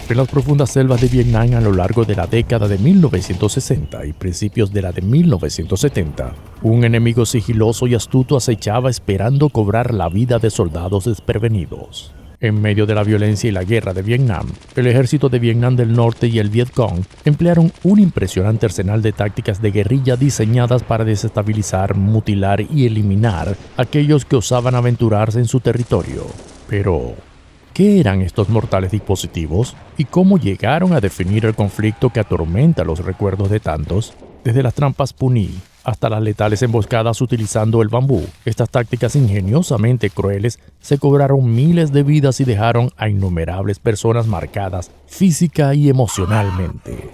En las profundas selvas de Vietnam a lo largo de la década de 1960 y principios de la de 1970, un enemigo sigiloso y astuto acechaba esperando cobrar la vida de soldados desprevenidos. En medio de la violencia y la guerra de Vietnam, el ejército de Vietnam del Norte y el Vietcong emplearon un impresionante arsenal de tácticas de guerrilla diseñadas para desestabilizar, mutilar y eliminar a aquellos que osaban aventurarse en su territorio. Pero, ¿qué eran estos mortales dispositivos? ¿Y cómo llegaron a definir el conflicto que atormenta los recuerdos de tantos? Desde las trampas Puni hasta las letales emboscadas utilizando el bambú, estas tácticas ingeniosamente crueles se cobraron miles de vidas y dejaron a innumerables personas marcadas física y emocionalmente.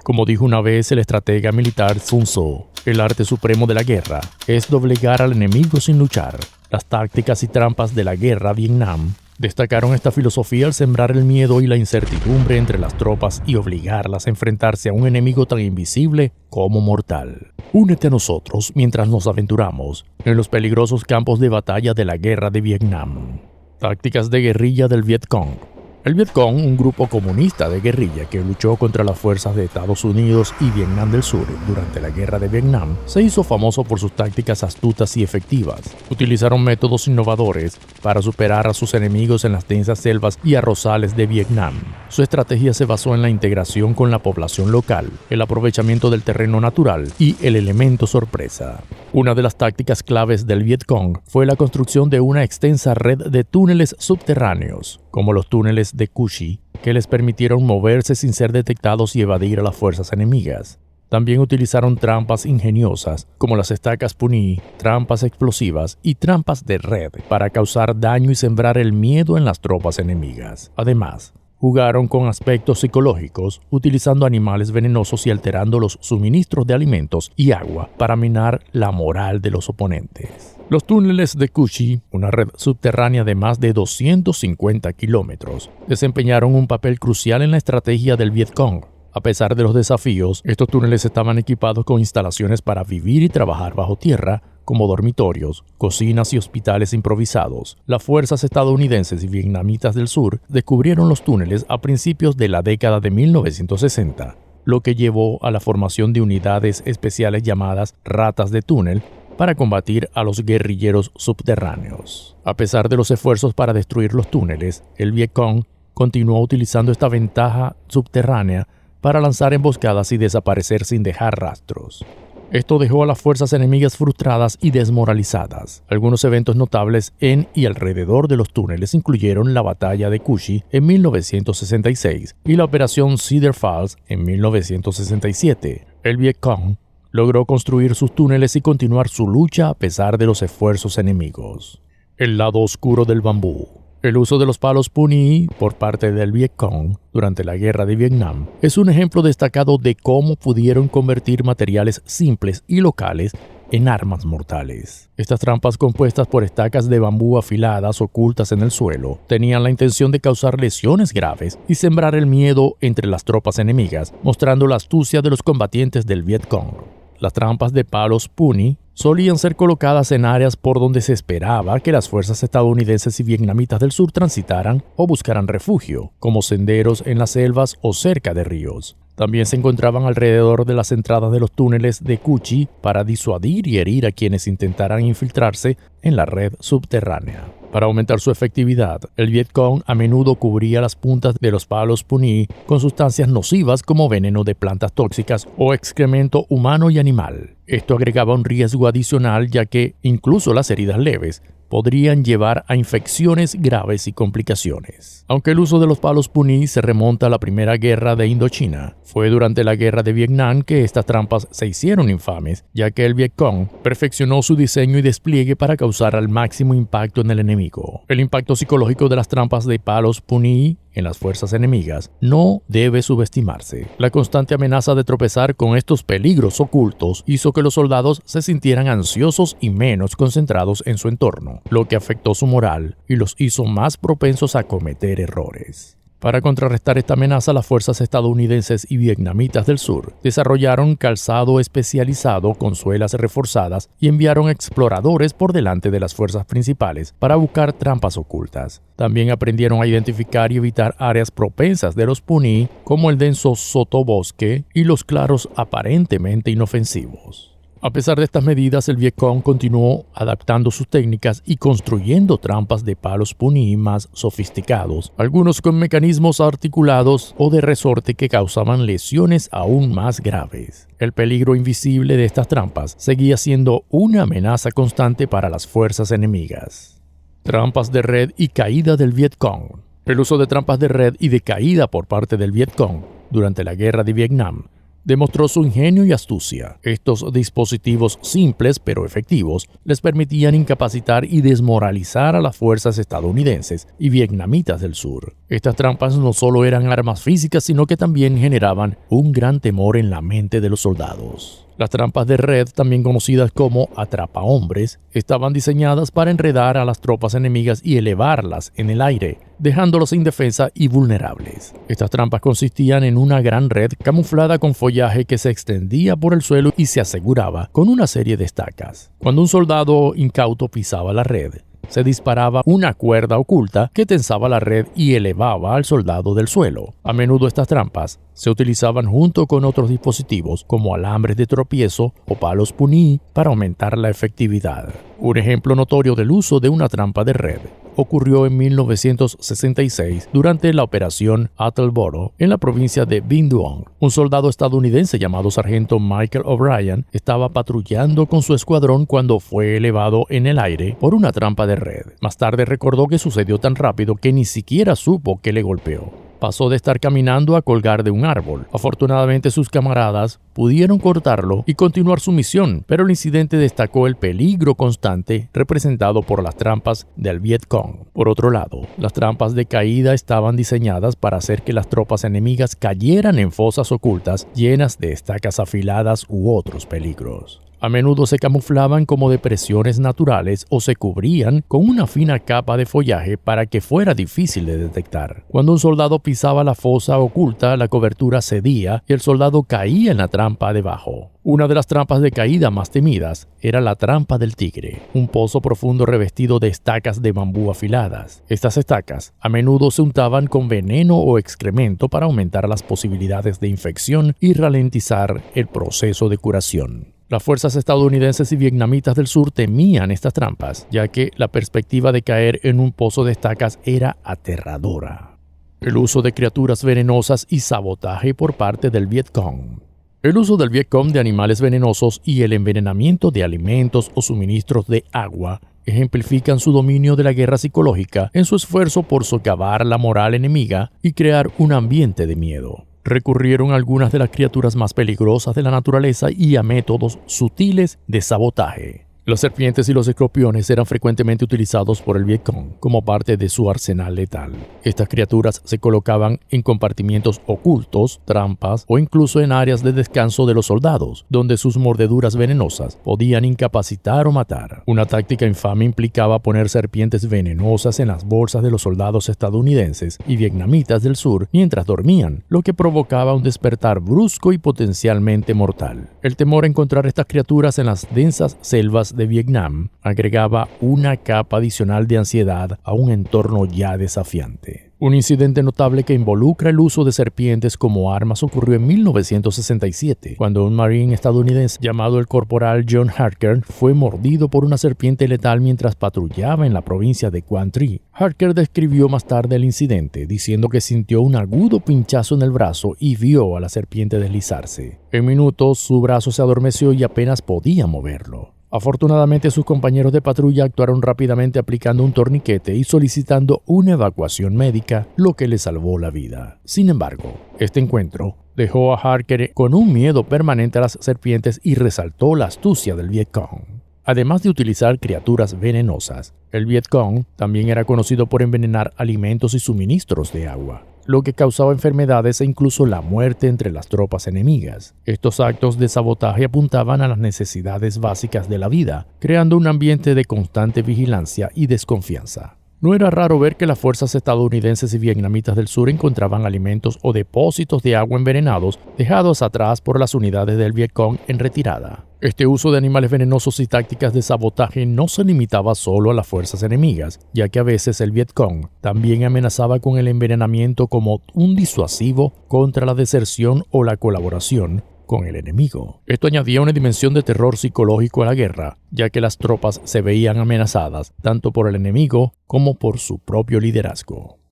Como dijo una vez el estratega militar Sun Tzu, el arte supremo de la guerra es doblegar al enemigo sin luchar. Las tácticas y trampas de la guerra Vietnam destacaron esta filosofía al sembrar el miedo y la incertidumbre entre las tropas y obligarlas a enfrentarse a un enemigo tan invisible como mortal. Únete a nosotros mientras nos aventuramos en los peligrosos campos de batalla de la guerra de Vietnam. Tácticas de guerrilla del Vietcong. El Vietcong, un grupo comunista de guerrilla que luchó contra las fuerzas de Estados Unidos y Vietnam del Sur durante la guerra de Vietnam, se hizo famoso por sus tácticas astutas y efectivas. Utilizaron métodos innovadores para superar a sus enemigos en las densas selvas y arrozales de Vietnam. Su estrategia se basó en la integración con la población local, el aprovechamiento del terreno natural y el elemento sorpresa. Una de las tácticas claves del Vietcong fue la construcción de una extensa red de túneles subterráneos, como los túneles de Cu Chi, que les permitieron moverse sin ser detectados y evadir a las fuerzas enemigas. También utilizaron trampas ingeniosas, como las estacas Puni, trampas explosivas y trampas de red para causar daño y sembrar el miedo en las tropas enemigas. Además, jugaron con aspectos psicológicos, utilizando animales venenosos y alterando los suministros de alimentos y agua para minar la moral de los oponentes. Los túneles de Cu Chi, una red subterránea de más de 250 kilómetros, desempeñaron un papel crucial en la estrategia del Vietcong. A pesar de los desafíos, estos túneles estaban equipados con instalaciones para vivir y trabajar bajo tierra, como dormitorios, cocinas y hospitales improvisados. Las fuerzas estadounidenses y vietnamitas del sur descubrieron los túneles a principios de la década de 1960, lo que llevó a la formación de unidades especiales llamadas ratas de túnel para combatir a los guerrilleros subterráneos. A pesar de los esfuerzos para destruir los túneles, el Vietcong continuó utilizando esta ventaja subterránea para lanzar emboscadas y desaparecer sin dejar rastros. Esto dejó a las fuerzas enemigas frustradas y desmoralizadas. Algunos eventos notables en y alrededor de los túneles incluyeron la batalla de Cu Chi en 1966 y la operación Cedar Falls en 1967. El Vietcong logró construir sus túneles y continuar su lucha a pesar de los esfuerzos enemigos. El lado oscuro del bambú. El uso de los palos Puni por parte del Vietcong durante la guerra de Vietnam es un ejemplo destacado de cómo pudieron convertir materiales simples y locales en armas mortales. Estas trampas, compuestas por estacas de bambú afiladas ocultas en el suelo, tenían la intención de causar lesiones graves y sembrar el miedo entre las tropas enemigas, mostrando la astucia de los combatientes del Vietcong. Las trampas de palos Puni solían ser colocadas en áreas por donde se esperaba que las fuerzas estadounidenses y vietnamitas del sur transitaran o buscaran refugio, como senderos en las selvas o cerca de ríos. También se encontraban alrededor de las entradas de los túneles de Cu Chi para disuadir y herir a quienes intentaran infiltrarse en la red subterránea. Para aumentar su efectividad, el Vietcong a menudo cubría las puntas de los palos Puni con sustancias nocivas como veneno de plantas tóxicas o excremento humano y animal. Esto agregaba un riesgo adicional, ya que incluso las heridas leves podrían llevar a infecciones graves y complicaciones. Aunque el uso de los palos Puni se remonta a la Primera Guerra de Indochina, fue durante la Guerra de Vietnam que estas trampas se hicieron infames, ya que el Vietcong perfeccionó su diseño y despliegue para causar al máximo impacto en el enemigo. El impacto psicológico de las trampas de palos Puni en las fuerzas enemigas no debe subestimarse. La constante amenaza de tropezar con estos peligros ocultos hizo que los soldados se sintieran ansiosos y menos concentrados en su entorno, lo que afectó su moral y los hizo más propensos a cometer errores. Para contrarrestar esta amenaza, las fuerzas estadounidenses y vietnamitas del sur desarrollaron calzado especializado con suelas reforzadas y enviaron exploradores por delante de las fuerzas principales para buscar trampas ocultas. También aprendieron a identificar y evitar áreas propensas de los Puni, como el denso sotobosque y los claros aparentemente inofensivos. A pesar de estas medidas, el Vietcong continuó adaptando sus técnicas y construyendo trampas de palos Puni más sofisticados, algunos con mecanismos articulados o de resorte que causaban lesiones aún más graves. El peligro invisible de estas trampas seguía siendo una amenaza constante para las fuerzas enemigas. Trampas de red y caída del Vietcong. El uso de trampas de red y de caída por parte del Vietcong durante la guerra de Vietnam demostró su ingenio y astucia. Estos dispositivos simples pero efectivos les permitían incapacitar y desmoralizar a las fuerzas estadounidenses y vietnamitas del sur. Estas trampas no solo eran armas físicas, sino que también generaban un gran temor en la mente de los soldados. Las trampas de red, también conocidas como atrapahombres, estaban diseñadas para enredar a las tropas enemigas y elevarlas en el aire, dejándolos indefensas y vulnerables. Estas trampas consistían en una gran red camuflada con follaje que se extendía por el suelo y se aseguraba con una serie de estacas. Cuando un soldado incauto pisaba la red, se disparaba una cuerda oculta que tensaba la red y elevaba al soldado del suelo. A menudo estas trampas se utilizaban junto con otros dispositivos como alambres de tropiezo o palos Puni para aumentar la efectividad. Un ejemplo notorio del uso de una trampa de red ocurrió en 1966 durante la operación Attleboro en la provincia de Binh Duong. Un soldado estadounidense llamado sargento Michael O'Brien estaba patrullando con su escuadrón cuando fue elevado en el aire por una trampa de red. Más tarde recordó que sucedió tan rápido que ni siquiera supo que le golpeó. Pasó de estar caminando a colgar de un árbol. Afortunadamente sus camaradas pudieron cortarlo y continuar su misión, pero el incidente destacó el peligro constante representado por las trampas del Vietcong. Por otro lado, las trampas de caída estaban diseñadas para hacer que las tropas enemigas cayeran en fosas ocultas llenas de estacas afiladas u otros peligros. A menudo se camuflaban como depresiones naturales o se cubrían con una fina capa de follaje para que fuera difícil de detectar. Cuando un soldado pisaba la fosa oculta, la cobertura cedía y el soldado caía en la trampa debajo. Una de las trampas de caída más temidas era la trampa del tigre, un pozo profundo revestido de estacas de bambú afiladas. Estas estacas a menudo se untaban con veneno o excremento para aumentar las posibilidades de infección y ralentizar el proceso de curación. Las fuerzas estadounidenses y vietnamitas del sur temían estas trampas, ya que la perspectiva de caer en un pozo de estacas era aterradora. El uso de criaturas venenosas y sabotaje por parte del Vietcong. El uso del Vietcong de animales venenosos y el envenenamiento de alimentos o suministros de agua ejemplifican su dominio de la guerra psicológica en su esfuerzo por socavar la moral enemiga y crear un ambiente de miedo. Recurrieron a algunas de las criaturas más peligrosas de la naturaleza y a métodos sutiles de sabotaje. Las serpientes y los escorpiones eran frecuentemente utilizados por el Vietcong como parte de su arsenal letal. Estas criaturas se colocaban en compartimientos ocultos, trampas o incluso en áreas de descanso de los soldados, donde sus mordeduras venenosas podían incapacitar o matar. Una táctica infame implicaba poner serpientes venenosas en las bolsas de los soldados estadounidenses y vietnamitas del sur mientras dormían, lo que provocaba un despertar brusco y potencialmente mortal. El temor a encontrar estas criaturas en las densas selvas de Vietnam agregaba una capa adicional de ansiedad a un entorno ya desafiante. Un incidente notable que involucra el uso de serpientes como armas ocurrió en 1967, cuando un marine estadounidense llamado el corporal John Harker fue mordido por una serpiente letal mientras patrullaba en la provincia de Quang Tri. Harker describió más tarde el incidente, diciendo que sintió un agudo pinchazo en el brazo y vio a la serpiente deslizarse. En minutos, su brazo se adormeció y apenas podía moverlo. Afortunadamente, sus compañeros de patrulla actuaron rápidamente aplicando un torniquete y solicitando una evacuación médica, lo que le salvó la vida. Sin embargo, este encuentro dejó a Harker con un miedo permanente a las serpientes y resaltó la astucia del Vietcong. Además de utilizar criaturas venenosas, el Vietcong también era conocido por envenenar alimentos y suministros de agua, lo que causaba enfermedades e incluso la muerte entre las tropas enemigas. Estos actos de sabotaje apuntaban a las necesidades básicas de la vida, creando un ambiente de constante vigilancia y desconfianza. No era raro ver que las fuerzas estadounidenses y vietnamitas del sur encontraban alimentos o depósitos de agua envenenados dejados atrás por las unidades del Vietcong en retirada. Este uso de animales venenosos y tácticas de sabotaje no se limitaba solo a las fuerzas enemigas, ya que a veces el Vietcong también amenazaba con el envenenamiento como un disuasivo contra la deserción o la colaboración con el enemigo. Esto añadía una dimensión de terror psicológico a la guerra, ya que las tropas se veían amenazadas tanto por el enemigo como por su propio liderazgo.